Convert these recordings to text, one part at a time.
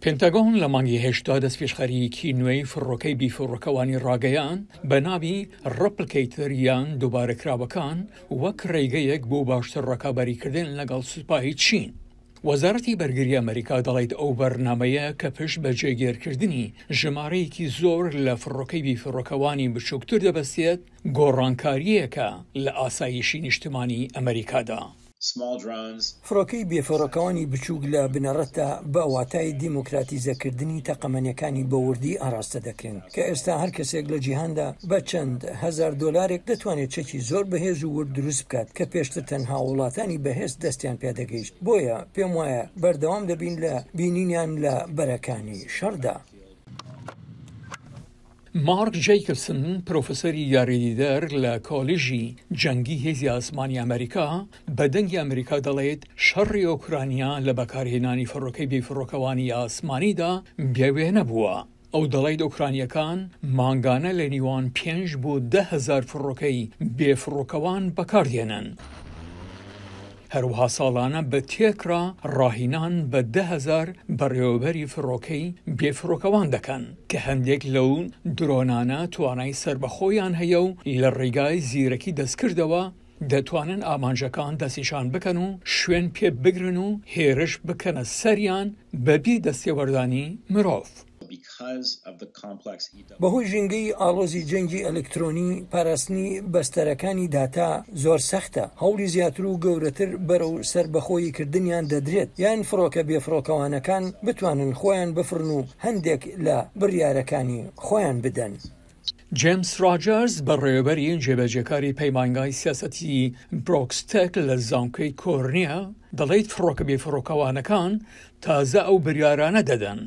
پێنتاگۆن لە مانگی هێشتا دەستپێشخەریەکی نوێی فڕۆکەی بیفڕۆکەوانی ڕاگەیان بە ناوی ڕەپلیکەیتەر یان دووبارەکراوەکان وەک ڕێگەیەک بۆ باشتر ڕکابەریکردن لەگەڵ سوپایی چین. وەزارەتی بەرگری ئەمریکا دەڵێت ئەو بەرنامەیە کە پشت بە جێگێرکردنی ژمارەیەکی زۆر لە فڕۆکەی بیفڕۆکەوانی بچووکتر دەبەستێت گۆڕانکاریەکە لە ئاسایشی نیشتمانی ئەمریکادا. فڕۆکەی بێفڕۆکەوانی بچووک لە بنەڕەتدا بە واتای دیموکراتیزەکردنی تەقەمەنیەکانی بەوردی ئاراستە دەکرێن کە ئێستا هەر کەسێک لە جیهاندا بە چەند هەزار دۆلارێک دەتوانێت چەکی زۆر بەهێز و ورد دروست بکات کە پێشتر تەنها وڵاتانی بەهێز دەستیان پێدەگەیشت. بۆیە پێم وایە بەردەوام دەبین لە بینینیان لە بەرەکانی شەڕدا. مارک جیکبسن پرۆفسەری یاریدەر لە کۆلیژی جەنگی هێزی ئاسمانی ئەمریکا بە دەنگی ئەمریکا دەڵێت شەڕی ئۆکرانیا لە بەکارهێنانی فڕۆکەی بێفڕۆکەوانی ئاسمانیدا بێوێ نەبووە. ئەو دەڵێت ئۆکرانیەکان مانگانە لە نیوان 5 بۆ 10,000 فڕۆکەی بێفڕۆکەوان بەکاردێنن. هەروەها ساڵانە بە تێکرا ڕاهینان بە 10,000 بەڕێوەبەری فڕۆکەی بێفڕۆکەوان دەکەن کە هەندێک لەو درۆنانە توانای سربەخۆیان هەیە و لە ڕێگای زیرەکی دەستکردەوە دەتوانن ئامانجەکان دەستیشان بکەن و شوێن پێ بگرن و هێرش بکەنە سەریان بەبێ دەستێوەردانی مرۆڤ. بەهۆی ژینگەی ئاڵۆزی جەنگی ئەلکترۆنی پاراستنی بەستەرەکانی داتا زۆر سەختە. هەوڵی زیاتر و گەورەتر بەرەو سربەخۆیی کردنیان دەدرێت یان فڕۆکە بێفڕۆکەوانەکان بتوانن خۆیان بفرن و هەندێک لە بڕیارەکانی خۆیان بدەن. جیمس ڕاجەرز بەڕێوەبەری جێبەجێکاری پەیمانگای سیاسەتی برۆکستێک لە زانکۆی کۆرنیا دەڵێت فڕۆکە بێفڕۆکەوانەکان تازە ئەو بریارانە دەدەن.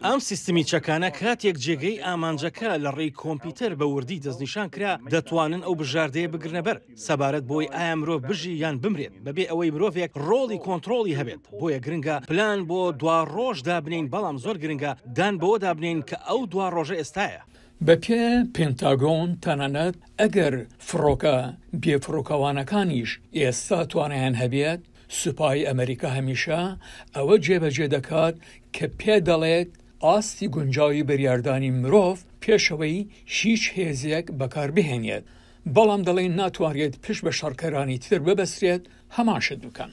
ئەم سیستمی چەکانە کاتێک جێگەی ئامانجەکە لە ڕێی کۆمپیوتەر بە وردی دەستنیشان کرا دەتوانن ئەو بژاردەیە بگرنە بەر سەبارەت بۆی ئایا مرۆڤ بژی یان بمرێت بەبێ ئەوەی مرۆڤێک ڕۆڵی کۆنتترۆلی هەبێت. بۆیە گرنگە پلان بۆ دوا ڕۆژ دابنین بەڵام زۆر گرنگە دان بەوە دابنین کە ئەو دوا ڕۆژە ئێستایە. بەپێ پێنتاگۆن تەنانەت ئەگەر فڕۆکە بێفڕۆکەوانەکانیش ئێستا توانیان هەبێت سوپای ئەمریکا هەمیشە ئەوە جێبەجێ دەکات کە پێ دەڵێت ئاستی گونجاوی بەریاردانی مرۆڤ پێشەوەی هیچ هێزێک بەکاربهێنێت، بەڵام دەڵێن ناتوانێت پشت بە شەڕکەرانی تر ببەسترێت هەمان شت بکەن.